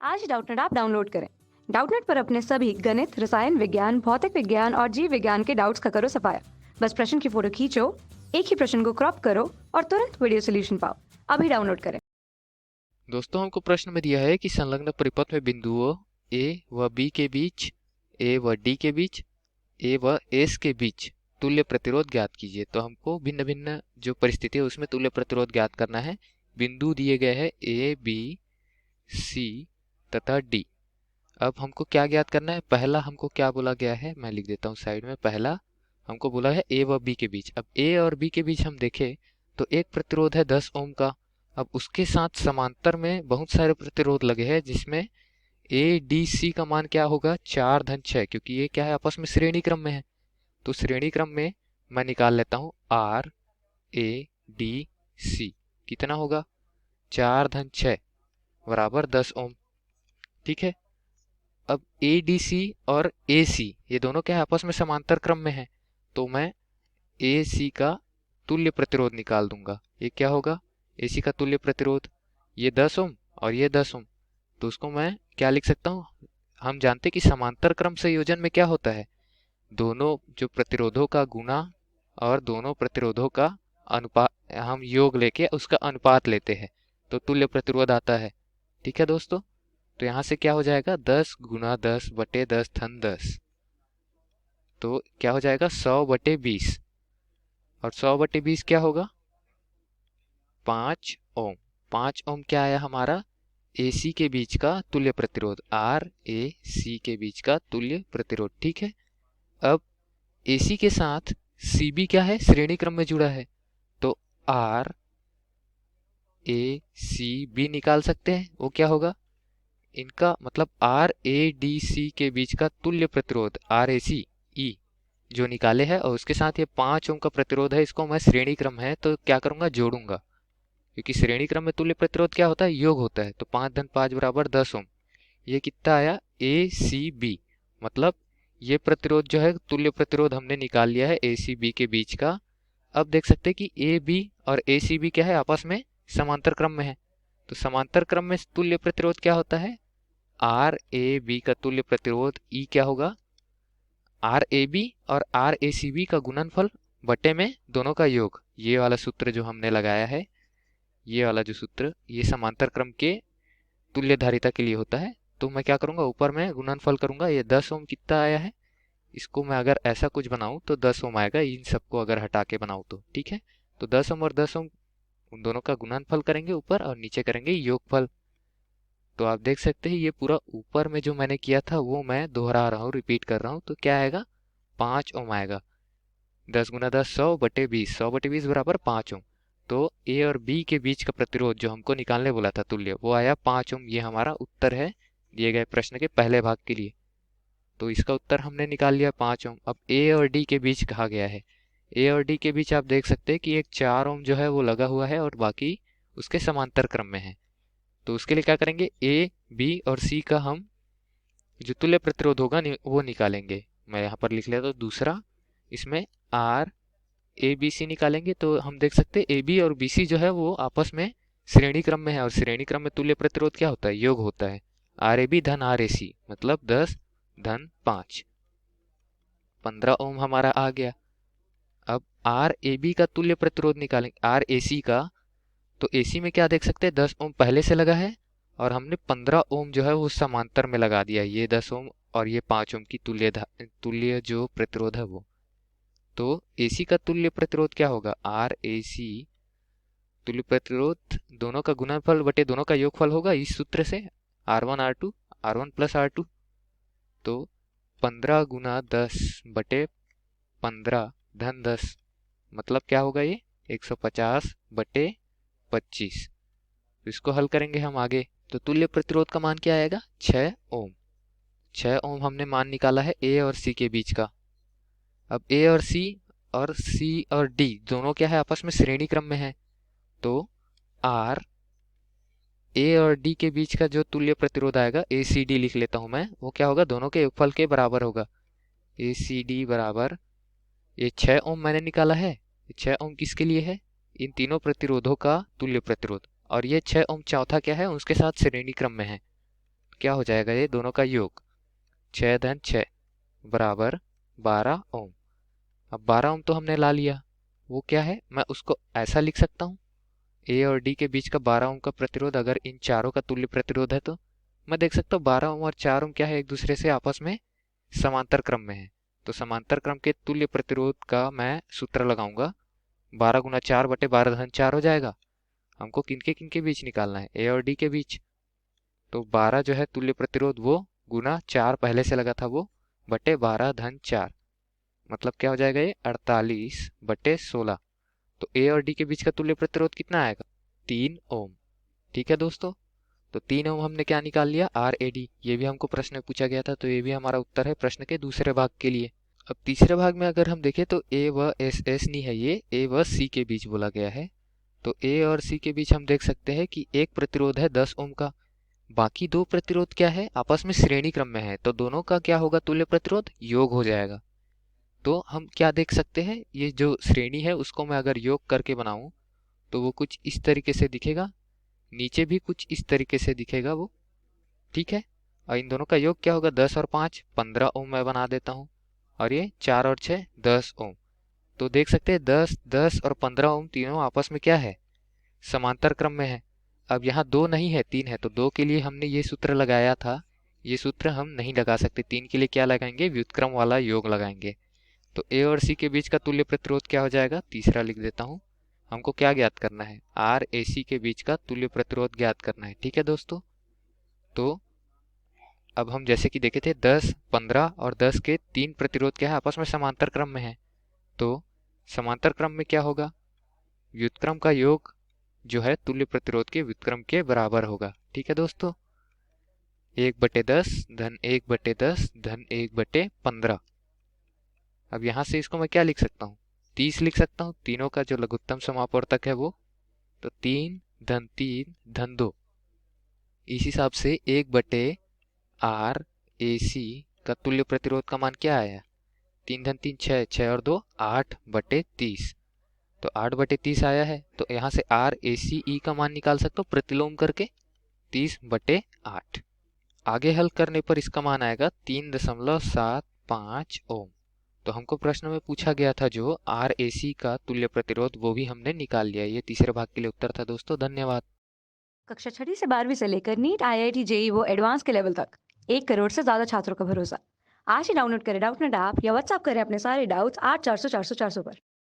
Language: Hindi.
आज डाउटनेट ऐप डाउनलोड करें। डाउटनेट पर अपने सभी गणित, रसायन विज्ञान, भौतिक विज्ञान और जीव विज्ञान के डाउट्स का करो सफाया। बस प्रश्न की फोटो खींचो, एक ही प्रश्न को क्रॉप करो और तुरंत वीडियो सोल्यूशन पाओ। अभी डाउनलोड करें। दोस्तों, हमको प्रश्न में दिया है कि संलग्न परिपथ में बिंदुओं ए व बी के बीच, ए व डी के बीच, ए व एस के बीच तुल्य प्रतिरोध ज्ञात कीजिए। तो हमको भिन्न भिन्न जो परिस्थिति है उसमें तुल्य प्रतिरोध ज्ञात करना है। बिंदु दिए गए हैं ए, बी, सी तथा डी। अब हमको क्या ज्ञात करना है? पहला हमको क्या बोला गया है, मैं लिख देता हूँ साइड में। पहला हमको बोला है ए व बी के बीच। अब ए और बी के बीच हम देखें तो एक प्रतिरोध है 10 ओम का। अब उसके साथ समांतर में बहुत सारे प्रतिरोध लगे हैं, जिसमें ए डी सी का मान क्या होगा? 4-6, क्योंकि ये क्या है, आपस में श्रेणी क्रम में है। तो श्रेणी क्रम में मैं निकाल लेता हूँ आर ए डी सी। कितना होगा? 4-6 बराबर 10 ओम। ठीक है। अब ए डी सी और ए सी ये दोनों क्या है, आपस में समांतर क्रम में है। तो मैं ए सी का तुल्य प्रतिरोध निकाल दूंगा। ये क्या होगा? ए सी का तुल्य प्रतिरोध, ये 10 ओम और ये 10 ओम। तो उसको मैं क्या लिख सकता हूँ? हम जानते कि समांतर क्रम संयोजन में क्या होता है, दोनों जो प्रतिरोधों का गुणा और दोनों प्रतिरोधों का अनुपात, हम योग लेके उसका अनुपात लेते हैं तो तुल्य प्रतिरोध आता है। ठीक है दोस्तों। तो यहाँ से क्या हो जाएगा? 10 गुना 10 बटे 10 धन 10। तो क्या हो जाएगा? 100 बटे 20। और 100 बटे 20 क्या होगा? 5 ओम। 5 ओम क्या आया हमारा? AC के बीच का तुल्य प्रतिरोध, आर ए सी के बीच का तुल्य प्रतिरोध। ठीक है। अब AC के साथ CB क्या है? श्रेणी क्रम में जुड़ा है। तो आर ए सी बी निकाल सकते हैं। वो क्या होगा? इनका मतलब आर ए डी सी के बीच का तुल्य प्रतिरोध आर ए सी ई जो निकाले है, और उसके साथ ये 5 ओम का प्रतिरोध है। इसको मैं श्रेणी क्रम है तो क्या करूंगा? जोड़ूंगा, क्योंकि श्रेणी क्रम में तुल्य प्रतिरोध क्या होता है? योग होता है। तो 5 धन 5 बराबर 10 ओम। ये कितना आया? ए सी बी। मतलब ये प्रतिरोध जो है, तुल्य प्रतिरोध हमने निकाल लिया है ए सी बी के बीच का। अब देख सकते हैं कि ए बी और ए सी बी क्या है, आपस में समांतर क्रम में है। तो समांतर क्रम में तुल्य प्रतिरोध क्या होता है? आर ए बी का तुल्य प्रतिरोध ई क्या होगा? आर ए बी और आर ए सी बी का गुणनफल बटे में दोनों का योग। ये वाला सूत्र जो हमने लगाया है, ये वाला जो सूत्र, ये समांतर क्रम के तुल्य धारिता के लिए होता है। तो मैं क्या करूंगा? ऊपर में गुणनफल करूंगा। ये 10 ओम कितना आया है, इसको मैं अगर ऐसा कुछ बनाऊं तो 10 ओम आएगा। इन सबको अगर हटा के बनाऊं तो ठीक है। तो 10 ओम और 10 ओम उन दोनों का गुणनफल करेंगे ऊपर, और नीचे करेंगे योगफल। तो आप देख सकते हैं ये पूरा ऊपर में जो मैंने किया था वो मैं दोहरा रहा हूँ, रिपीट कर रहा हूँ। तो क्या आएगा? 5 ओम आएगा। 10 गुना 10 100 बटे 20, 100 बटे 20 बराबर 5 ओम। तो ए और बी के बीच का प्रतिरोध जो हमको निकालने बोला था तुल्य, वो आया 5 ओम। ये हमारा उत्तर है दिए गए प्रश्न के पहले भाग के लिए। तो इसका उत्तर हमने निकाल लिया 5 ओम। अब ए और डी के बीच कहा गया है। ए और डी के बीच आप देख सकते हैं कि एक 4 ओम जो है वो लगा हुआ है और बाकी उसके समांतर क्रम में है। तो उसके लिए क्या करेंगे? ए बी और सी का हम जो तुल्य प्रतिरोध होगा वो निकालेंगे। मैं यहाँ पर लिख लेता हूँ दूसरा। इसमें आर ए बी सी निकालेंगे तो हम देख सकते हैं ए बी और बी सी जो है वो आपस में श्रेणी क्रम में है, और श्रेणी क्रम में तुल्य प्रतिरोध क्या होता है? योग होता है। आर ए बी धन आर ए सी मतलब 10 धन 5, 15 ओम हमारा आ गया। अब आर ए बी का तुल्य प्रतिरोध निकालेंगे, आर ए सी का। तो एसी में क्या देख सकते हैं? 10 ओम पहले से लगा है, और हमने 15 ओम जो है वो समांतर में लगा दिया। ये 10 ओम और ये 5 ओम की तुल्य जो प्रतिरोध है वो। तो एसी का तुल्य प्रतिरोध क्या होगा? आर ए सी तुल्य प्रतिरोध दोनों का गुणनफल बटे दोनों का योगफल होगा इस सूत्र से, R1 R2, R1 plus R2। तो 15 गुना 10 बटे 15 धन 10 मतलब क्या होगा? ये 150 बटे 25। तो इसको हल करेंगे हम आगे। तो तुल्य प्रतिरोध का मान क्या आएगा? 6 ओम। 6 ओम हमने मान निकाला है ए और सी के बीच का। अब ए और सी और डी दोनों क्या है? आपस में श्रेणी क्रम में है। तो आर ए और डी के बीच का जो तुल्य प्रतिरोध आएगा, ए सी डी लिख लेता हूं मैं, वो क्या होगा? दोनों के योगफल के बराबर होगा। ए सी डी बराबर, ये 6 ओम मैंने निकाला है। 6 ओम किसके लिए है? इन तीनों प्रतिरोधों का तुल्य प्रतिरोध। और ये 6 ओम चौथा क्या है? उसके साथ श्रेणी क्रम में है। क्या हो जाएगा ये दोनों का योग, 6 धन 6 बराबर 12 ओम। अब 12 ओम तो हमने ला लिया, वो क्या है, मैं उसको ऐसा लिख सकता हूँ, ए और डी के बीच का 12 ओम का प्रतिरोध अगर इन चारों का तुल्य प्रतिरोध है तो मैं देख सकता हूँ 12 ओम और 4 ओम क्या है, एक दूसरे से आपस में समांतर क्रम में है। तो समांतर क्रम के तुल्य प्रतिरोध का मैं सूत्र लगाऊंगा, 12 गुना 4 बटे 12 धन 4 हो जाएगा। हमको किनके बीच निकालना है, ए और डी के बीच। तो 12 जो है तुल्य प्रतिरोध वो गुना 4 पहले से लगा था वो बटे 12 धन 4, मतलब क्या हो जाएगा ये 48 बटे 16। तो ए और डी के बीच का तुल्य प्रतिरोध कितना आएगा, 3 ओम। ठीक है दोस्तों, तो 3 ओम हमने क्या निकाल लिया, आर ए डी। ये भी हमको प्रश्न में पूछा गया था, तो ये भी हमारा उत्तर है प्रश्न के दूसरे भाग के लिए। अब तीसरे भाग में अगर हम देखें तो ए व एस नहीं है, ये ए व सी के बीच बोला गया है। तो ए और सी के बीच हम देख सकते हैं कि एक प्रतिरोध है 10 ओम का, बाकी दो प्रतिरोध क्या है, आपस में श्रेणी क्रम में है, तो दोनों का क्या होगा, तुल्य प्रतिरोध योग हो जाएगा। तो हम क्या देख सकते हैं, ये जो श्रेणी है उसको मैं अगर योग करके बनाऊं तो वो कुछ इस तरीके से दिखेगा, नीचे भी कुछ इस तरीके से दिखेगा वो। ठीक है, और इन दोनों का योग क्या होगा, 10 और 5 15 ओम मैं बना देता हूँ, और ये 4 और 6 10 ओम। तो देख सकते हैं 10 10 और 15 ओम तीनों आपस में क्या है, समांतर क्रम में है। अब यहाँ 2 नहीं है 3 है, तो 2 के लिए हमने ये सूत्र लगाया था, ये सूत्र हम नहीं लगा सकते। 3 के लिए क्या लगाएंगे, व्युत्क्रम वाला योग लगाएंगे। तो ए और सी के बीच का तुल्य प्रतिरोध क्या हो जाएगा, तीसरा लिख देता हूँ। हमको क्या ज्ञात करना है, आर ए सी के बीच का तुल्य प्रतिरोध ज्ञात करना है। ठीक है दोस्तों, तो अब हम जैसे कि देखे थे 10 15 और 10 के तीन प्रतिरोध क्या है, आपस में समांतर क्रम में है। तो समांतर क्रम में क्या होगा, व्युत्क्रम का योग जो है तुल्य प्रतिरोध के व्युत्क्रम के बराबर होगा। ठीक है दोस्तों, 1/10 धन 1/10 धन 1/15। अब यहाँ से इसको मैं क्या लिख सकता हूँ, 30 लिख सकता हूँ, तीनों का जो लघुत्तम समापवर्तक है वो। तो 3 धन 3 धन 2, इस हिसाब से 1/R AC का तुल्य प्रतिरोध का मान क्या आया, 3 धन 3 6 6 और 2 8/30। तो 8/30 आया है, तो यहाँ से RACE का मान निकाल सकते हो प्रतिलोम करके, 30/8। आगे हल करने पर इसका मान आएगा 3.75 ओम। तो हमको प्रश्न में पूछा गया था जो RAC का तुल्य प्रतिरोध, वो भी हमने निकाल लिया। ये तीसरे भाग के लिए उत्तर था दोस्तों, धन्यवाद। कक्षा 6ठी से 12वीं से लेकर नीट IIT JEE वो एडवांस के लेवल तक 1 करोड़ से ज्यादा छात्रों का भरोसा। आज ही डाउनलोड करें डाउटनेट ऐप या व्हाट्सएप करें अपने सारे डाउट्स 8400 400 400 पर।